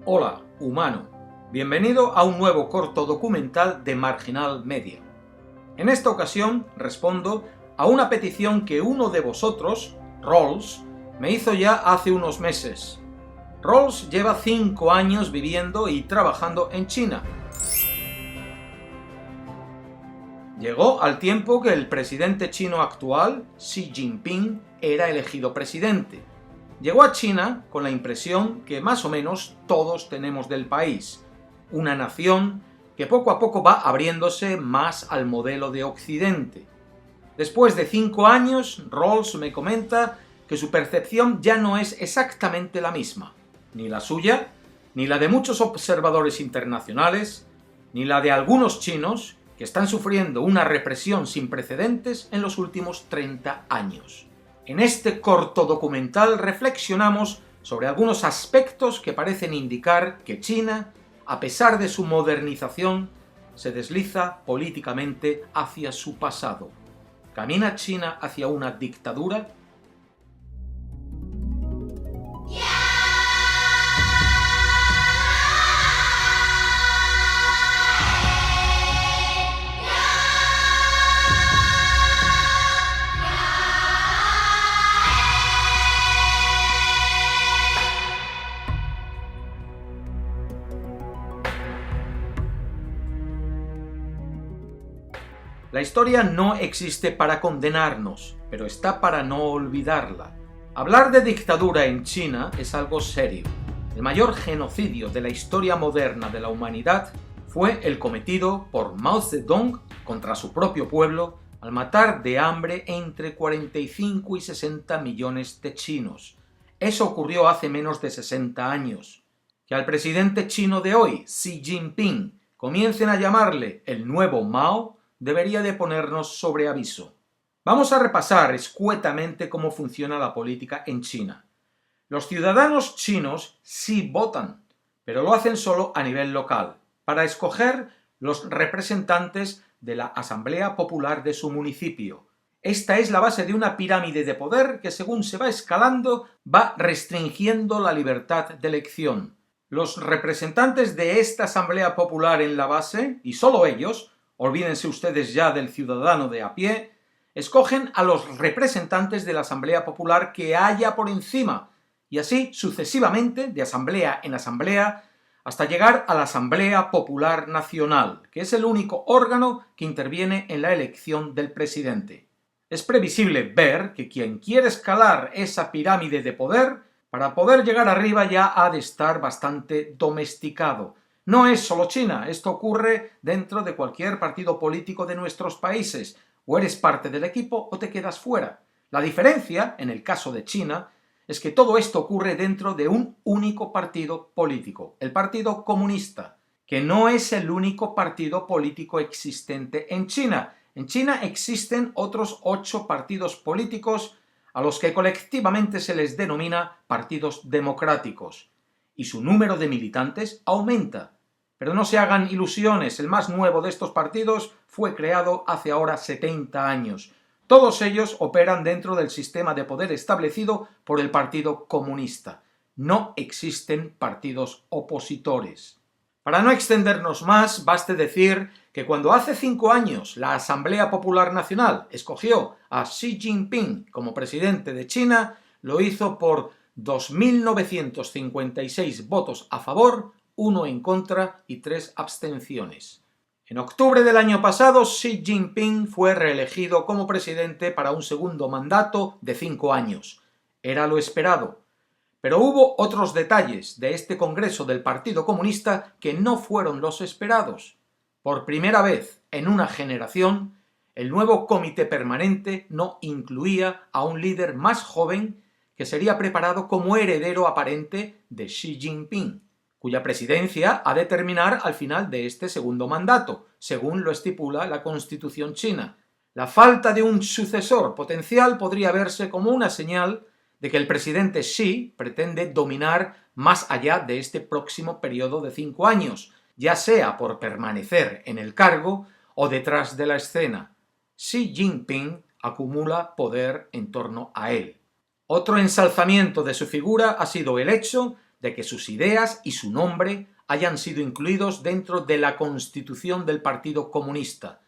Hola, humano. Bienvenido a un nuevo corto documental de Marginal Media. En esta ocasión respondo a una petición que uno de vosotros, Rolls, me hizo ya hace unos meses. Rolls lleva 5 años viviendo y trabajando en China. Llegó al tiempo que el presidente chino actual, Xi Jinping, era elegido presidente. Llegó a China con la impresión que más o menos todos tenemos del país, una nación que poco a poco va abriéndose más al modelo de Occidente. Después de 5 años, Rolls me comenta que su percepción ya no es exactamente la misma, ni la suya, ni la de muchos observadores internacionales, ni la de algunos chinos que están sufriendo una represión sin precedentes en los últimos 30 años. En este corto documental reflexionamos sobre algunos aspectos que parecen indicar que China, a pesar de su modernización, se desliza políticamente hacia su pasado. ¿Camina China hacia una dictadura? La historia no existe para condenarnos, pero está para no olvidarla. Hablar de dictadura en China es algo serio. El mayor genocidio de la historia moderna de la humanidad fue el cometido por Mao Zedong contra su propio pueblo al matar de hambre entre 45 y 60 millones de chinos. Eso ocurrió hace menos de 60 años. Que al presidente chino de hoy, Xi Jinping, comiencen a llamarle el nuevo Mao, debería de ponernos sobre aviso. Vamos a repasar escuetamente cómo funciona la política en China. Los ciudadanos chinos sí votan, pero lo hacen solo a nivel local, para escoger los representantes de la Asamblea Popular de su municipio. Esta es la base de una pirámide de poder que, según se va escalando, va restringiendo la libertad de elección. Los representantes de esta Asamblea Popular en la base, y solo ellos, olvídense ustedes ya del ciudadano de a pie, escogen a los representantes de la Asamblea Popular que haya por encima, y así sucesivamente, de asamblea en asamblea, hasta llegar a la Asamblea Popular Nacional, que es el único órgano que interviene en la elección del presidente. Es previsible ver que quien quiere escalar esa pirámide de poder, para poder llegar arriba ya ha de estar bastante domesticado. No es solo China, esto ocurre dentro de cualquier partido político de nuestros países. O eres parte del equipo o te quedas fuera. La diferencia, en el caso de China, es que todo esto ocurre dentro de un único partido político, el Partido Comunista, que no es el único partido político existente en China. En China existen otros 8 partidos políticos a los que colectivamente se les denomina partidos democráticos, y su número de militantes aumenta. Pero no se hagan ilusiones, el más nuevo de estos partidos fue creado hace ahora 70 años. Todos ellos operan dentro del sistema de poder establecido por el Partido Comunista. No existen partidos opositores. Para no extendernos más, baste decir que cuando hace 5 años la Asamblea Popular Nacional escogió a Xi Jinping como presidente de China, lo hizo por 2.956 votos a favor, 1 en contra y 3 abstenciones. En octubre del año pasado, Xi Jinping fue reelegido como presidente para un segundo mandato de 5 años. Era lo esperado. Pero hubo otros detalles de este Congreso del Partido Comunista que no fueron los esperados. Por primera vez en una generación, el nuevo comité permanente no incluía a un líder más joven que sería preparado como heredero aparente de Xi Jinping, cuya presidencia ha de terminar al final de este segundo mandato, según lo estipula la Constitución china. La falta de un sucesor potencial podría verse como una señal de que el presidente Xi pretende dominar más allá de este próximo periodo de 5 años, ya sea por permanecer en el cargo o detrás de la escena. Xi Jinping acumula poder en torno a él. Otro ensalzamiento de su figura ha sido el hecho de que sus ideas y su nombre hayan sido incluidos dentro de la Constitución del Partido Comunista,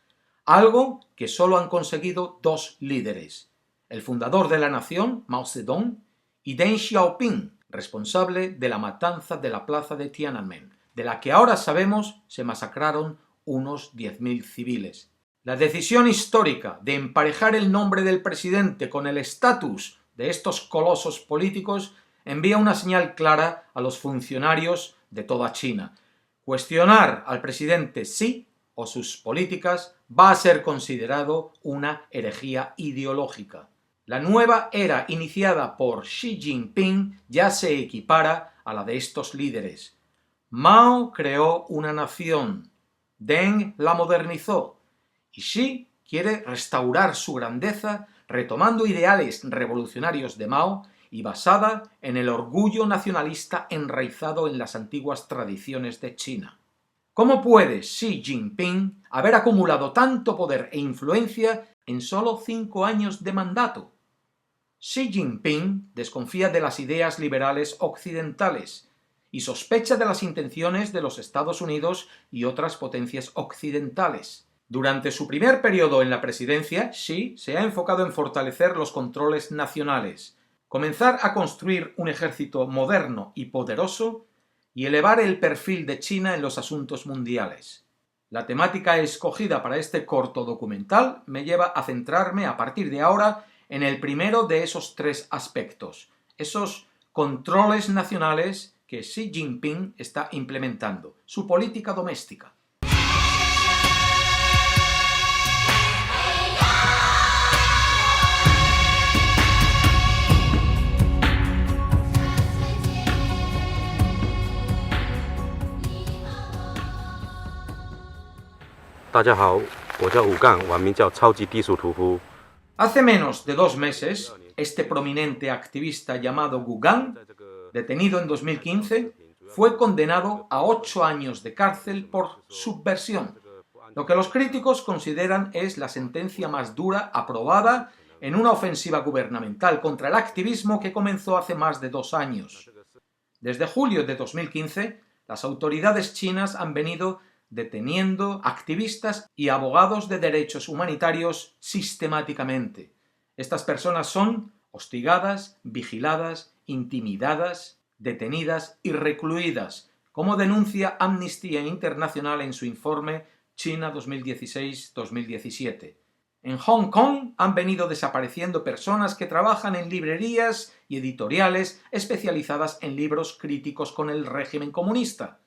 algo que solo han conseguido dos líderes, el fundador de la nación, Mao Zedong, y Deng Xiaoping, responsable de la matanza de la plaza de Tiananmen, de la que ahora sabemos se masacraron unos 10.000 civiles. La decisión histórica de emparejar el nombre del presidente con el estatus de estos colosos políticos envía una señal clara a los funcionarios de toda China. Cuestionar al presidente Xi o sus políticas va a ser considerado una herejía ideológica. La nueva era iniciada por Xi Jinping ya se equipara a la de estos líderes. Mao creó una nación, Deng la modernizó, y Xi quiere restaurar su grandeza retomando ideales revolucionarios de Mao y basada en el orgullo nacionalista enraizado en las antiguas tradiciones de China. ¿Cómo puede Xi Jinping haber acumulado tanto poder e influencia en solo 5 años de mandato? Xi Jinping desconfía de las ideas liberales occidentales y sospecha de las intenciones de los Estados Unidos y otras potencias occidentales. Durante su primer periodo en la presidencia, Xi se ha enfocado en fortalecer los controles nacionales, comenzar a construir un ejército moderno y poderoso y elevar el perfil de China en los asuntos mundiales. La temática escogida para este corto documental me lleva a centrarme a partir de ahora en el primero de esos 3 aspectos, esos controles nacionales que Xi Jinping está implementando, su política doméstica. 大家好，我叫武干，网名叫超级低俗屠夫。 Hace menos de 2 meses, este prominente activista llamado Gu Gan, detenido en 2015, fue condenado a 8 años de cárcel por subversión, lo que los críticos consideran es la sentencia más dura aprobada en una ofensiva gubernamental contra el activismo que comenzó hace más de 2 años. Desde julio de 2015, las autoridades chinas han venido deteniendo activistas y abogados de derechos humanitarios sistemáticamente. Estas personas son hostigadas, vigiladas, intimidadas, detenidas y recluidas, como denuncia Amnistía Internacional en su informe China 2016-2017. En Hong Kong han venido desapareciendo personas que trabajan en librerías y editoriales especializadas en libros críticos con el régimen comunista,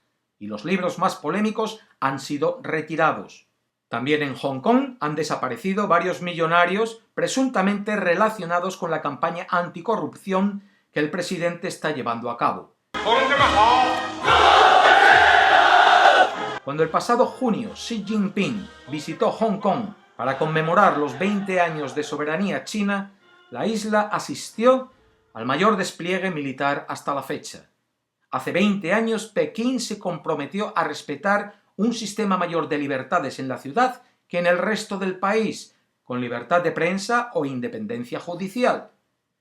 y los libros más polémicos han sido retirados. También en Hong Kong han desaparecido varios millonarios presuntamente relacionados con la campaña anticorrupción que el presidente está llevando a cabo. Cuando el pasado junio Xi Jinping visitó Hong Kong para conmemorar los 20 años de soberanía china, la isla asistió al mayor despliegue militar hasta la fecha. Hace 20 años Pekín se comprometió a respetar un sistema mayor de libertades en la ciudad que en el resto del país, con libertad de prensa o independencia judicial.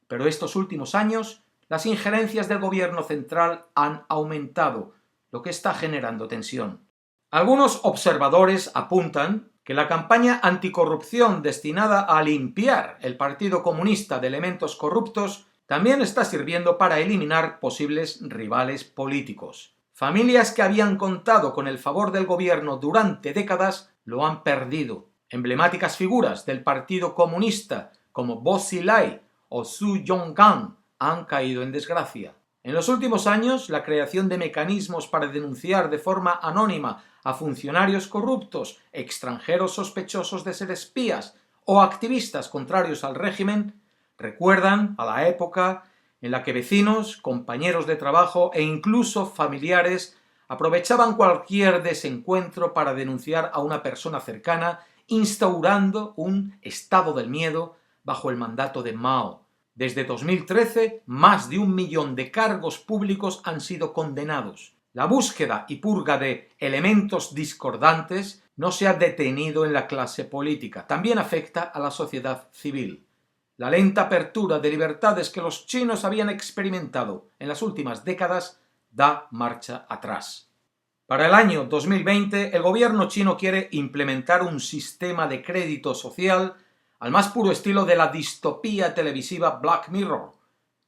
Pero estos últimos años, las injerencias del gobierno central han aumentado, lo que está generando tensión. Algunos observadores apuntan que la campaña anticorrupción destinada a limpiar el Partido Comunista de elementos corruptos también está sirviendo para eliminar posibles rivales políticos. Familias que habían contado con el favor del gobierno durante décadas lo han perdido. Emblemáticas figuras del Partido Comunista como Bo Xilai o Su Yonggang han caído en desgracia. En los últimos años, la creación de mecanismos para denunciar de forma anónima a funcionarios corruptos, extranjeros sospechosos de ser espías o activistas contrarios al régimen recuerdan a la época en la que vecinos, compañeros de trabajo e incluso familiares aprovechaban cualquier desencuentro para denunciar a una persona cercana, instaurando un estado del miedo bajo el mandato de Mao. Desde 2013, más de 1 millón de cargos públicos han sido condenados. La búsqueda y purga de elementos discordantes no se ha detenido en la clase política, también afecta a la sociedad civil. La lenta apertura de libertades que los chinos habían experimentado en las últimas décadas da marcha atrás. Para el año 2020, el gobierno chino quiere implementar un sistema de crédito social al más puro estilo de la distopía televisiva Black Mirror.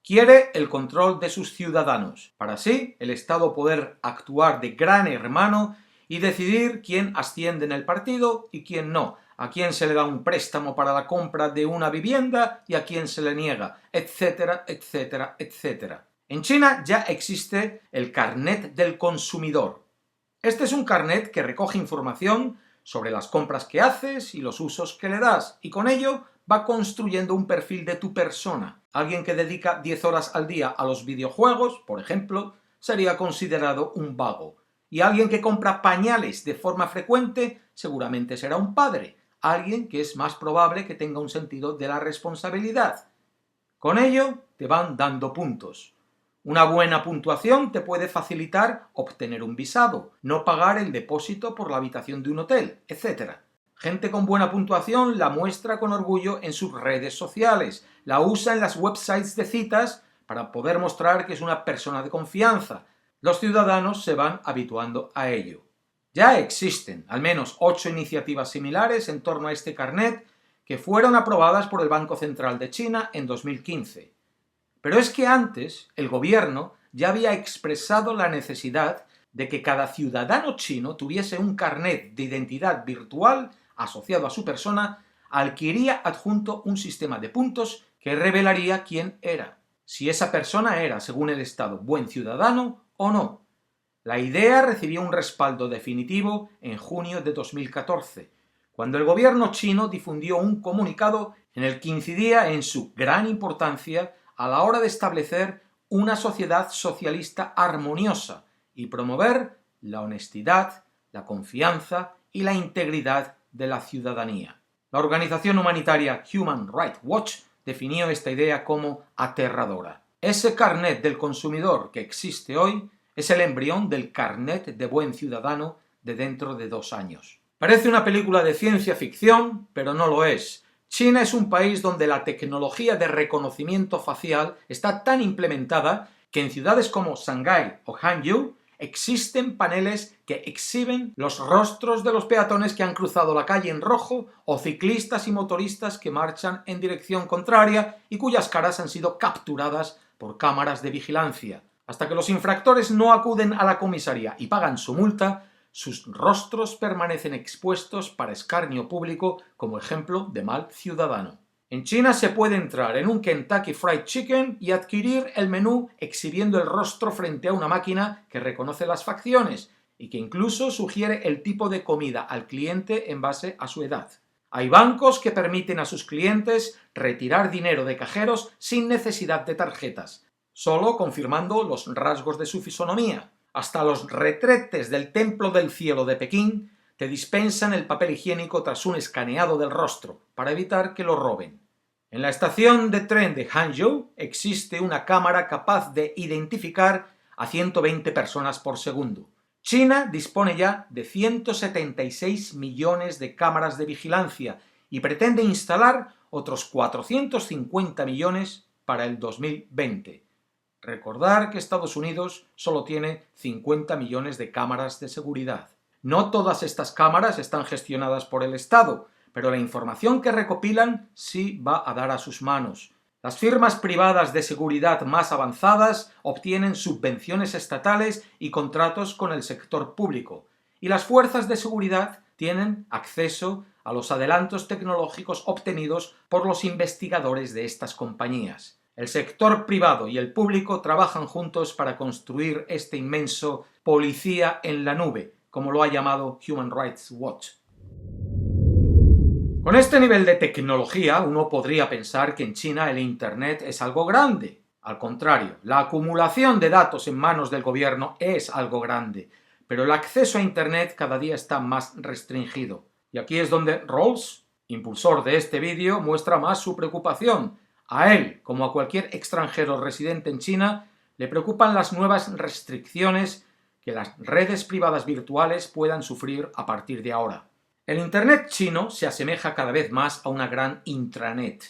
Quiere el control de sus ciudadanos, para así el Estado poder actuar de gran hermano y decidir quién asciende en el partido y quién no, a quién se le da un préstamo para la compra de una vivienda y a quién se le niega, etcétera, etcétera, etcétera. En China ya existe el carnet del consumidor. Este es un carnet que recoge información sobre las compras que haces y los usos que le das, y con ello va construyendo un perfil de tu persona. Alguien que dedica 10 horas al día a los videojuegos, por ejemplo, sería considerado un vago. Y alguien que compra pañales de forma frecuente seguramente será un padre, alguien que es más probable que tenga un sentido de la responsabilidad. Con ello te van dando puntos. Una buena puntuación te puede facilitar obtener un visado, no pagar el depósito por la habitación de un hotel, etc. Gente con buena puntuación la muestra con orgullo en sus redes sociales, la usa en las websites de citas para poder mostrar que es una persona de confianza. Los ciudadanos se van habituando a ello. Ya existen al menos 8 iniciativas similares en torno a este carnet que fueron aprobadas por el Banco Central de China en 2015. Pero es que antes el gobierno ya había expresado la necesidad de que cada ciudadano chino tuviese un carnet de identidad virtual asociado a su persona, al que iría adjunto un sistema de puntos que revelaría quién era, si esa persona era, según el Estado, buen ciudadano o no. La idea recibió un respaldo definitivo en junio de 2014, cuando el gobierno chino difundió un comunicado en el que incidía en su gran importancia a la hora de establecer una sociedad socialista armoniosa y promover la honestidad, la confianza y la integridad de la ciudadanía. La organización humanitaria Human Rights Watch definió esta idea como aterradora. Ese carnet del consumidor que existe hoy es el embrión del carnet de buen ciudadano de dentro de 2 años. Parece una película de ciencia ficción, pero no lo es. China es un país donde la tecnología de reconocimiento facial está tan implementada que en ciudades como Shanghái o Hangzhou existen paneles que exhiben los rostros de los peatones que han cruzado la calle en rojo o ciclistas y motoristas que marchan en dirección contraria y cuyas caras han sido capturadas por cámaras de vigilancia. Hasta que los infractores no acuden a la comisaría y pagan su multa, sus rostros permanecen expuestos para escarnio público como ejemplo de mal ciudadano. En China se puede entrar en un Kentucky Fried Chicken y adquirir el menú exhibiendo el rostro frente a una máquina que reconoce las facciones y que incluso sugiere el tipo de comida al cliente en base a su edad. Hay bancos que permiten a sus clientes retirar dinero de cajeros sin necesidad de tarjetas, solo confirmando los rasgos de su fisonomía. Hasta los retretes del Templo del Cielo de Pekín te dispensan el papel higiénico tras un escaneado del rostro, para evitar que lo roben. En la estación de tren de Hangzhou existe una cámara capaz de identificar a 120 personas por segundo. China dispone ya de 176 millones de cámaras de vigilancia y pretende instalar otros 450 millones para el 2020. Recordar que Estados Unidos solo tiene 50 millones de cámaras de seguridad. No todas estas cámaras están gestionadas por el Estado, pero la información que recopilan sí va a dar a sus manos. Las firmas privadas de seguridad más avanzadas obtienen subvenciones estatales y contratos con el sector público, y las fuerzas de seguridad tienen acceso a los adelantos tecnológicos obtenidos por los investigadores de estas compañías. El sector privado y el público trabajan juntos para construir este inmenso policía en la nube, como lo ha llamado Human Rights Watch. Con este nivel de tecnología, uno podría pensar que en China el Internet es algo grande. Al contrario, la acumulación de datos en manos del gobierno es algo grande, pero el acceso a Internet cada día está más restringido. Y aquí es donde Rawls, impulsor de este vídeo, muestra más su preocupación. A él, como a cualquier extranjero residente en China, le preocupan las nuevas restricciones que las redes privadas virtuales puedan sufrir a partir de ahora. El Internet chino se asemeja cada vez más a una gran intranet.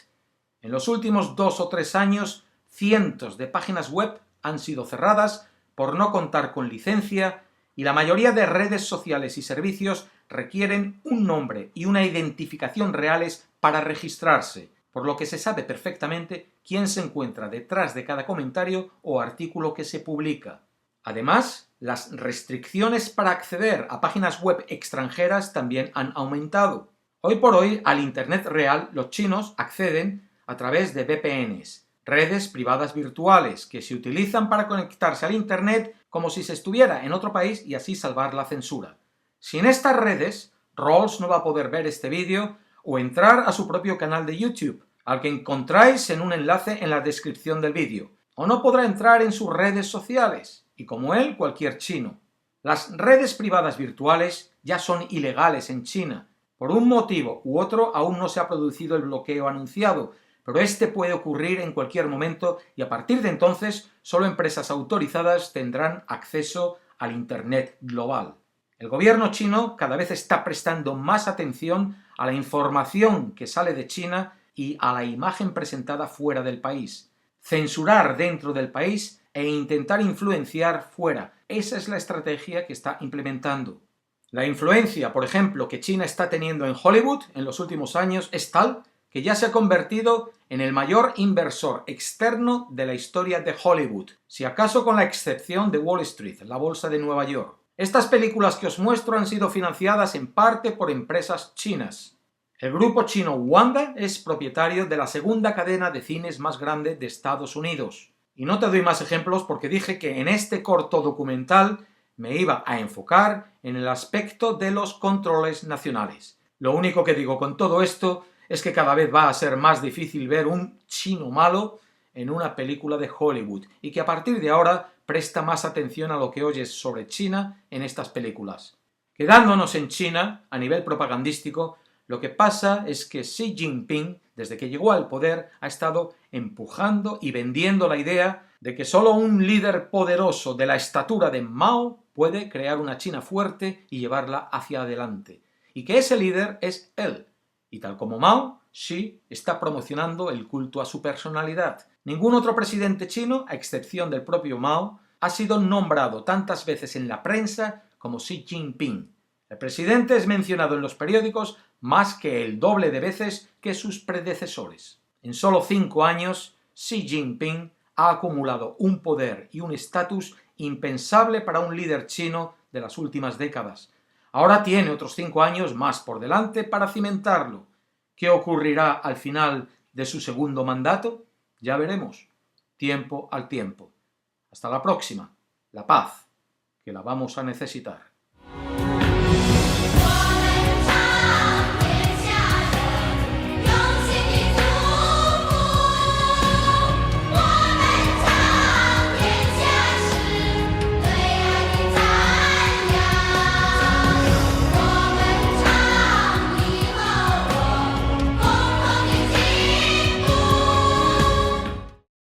En los últimos 2 o 3 años, cientos de páginas web han sido cerradas por no contar con licencia y la mayoría de redes sociales y servicios requieren un nombre y una identificación reales para registrarse, por lo que se sabe perfectamente quién se encuentra detrás de cada comentario o artículo que se publica. Además, las restricciones para acceder a páginas web extranjeras también han aumentado. Hoy por hoy, al Internet real, los chinos acceden a través de VPNs, redes privadas virtuales, que se utilizan para conectarse al Internet como si se estuviera en otro país y así salvar la censura. Sin estas redes, Rawls no va a poder ver este vídeo o entrar a su propio canal de YouTube, al que encontráis en un enlace en la descripción del vídeo, o no podrá entrar en sus redes sociales, y como él, cualquier chino. Las redes privadas virtuales ya son ilegales en China. Por un motivo u otro aún no se ha producido el bloqueo anunciado, pero este puede ocurrir en cualquier momento y a partir de entonces solo empresas autorizadas tendrán acceso al Internet global. El gobierno chino cada vez está prestando más atención a la información que sale de China y a la imagen presentada fuera del país. Censurar dentro del país e intentar influenciar fuera. Esa es la estrategia que está implementando. La influencia, por ejemplo, que China está teniendo en Hollywood en los últimos años es tal que ya se ha convertido en el mayor inversor externo de la historia de Hollywood, si acaso con la excepción de Wall Street, la bolsa de Nueva York. Estas películas que os muestro han sido financiadas en parte por empresas chinas. El grupo chino Wanda es propietario de la segunda cadena de cines más grande de Estados Unidos. Y no te doy más ejemplos porque dije que en este corto documental me iba a enfocar en el aspecto de los controles nacionales. Lo único que digo con todo esto es que cada vez va a ser más difícil ver un chino malo en una película de Hollywood y que a partir de ahora presta más atención a lo que oyes sobre China en estas películas. Quedándonos en China, a nivel propagandístico, lo que pasa es que Xi Jinping, desde que llegó al poder, ha estado empujando y vendiendo la idea de que solo un líder poderoso de la estatura de Mao puede crear una China fuerte y llevarla hacia adelante, y que ese líder es él. Y tal como Mao, Xi está promocionando el culto a su personalidad. Ningún otro presidente chino, a excepción del propio Mao, ha sido nombrado tantas veces en la prensa como Xi Jinping. El presidente es mencionado en los periódicos más que el doble de veces que sus predecesores. En solo 5 años, Xi Jinping ha acumulado un poder y un estatus impensable para un líder chino de las últimas décadas. Ahora tiene otros 5 años más por delante para cimentarlo. ¿Qué ocurrirá al final de su segundo mandato? Ya veremos. Tiempo al tiempo. Hasta la próxima. La paz, que la vamos a necesitar.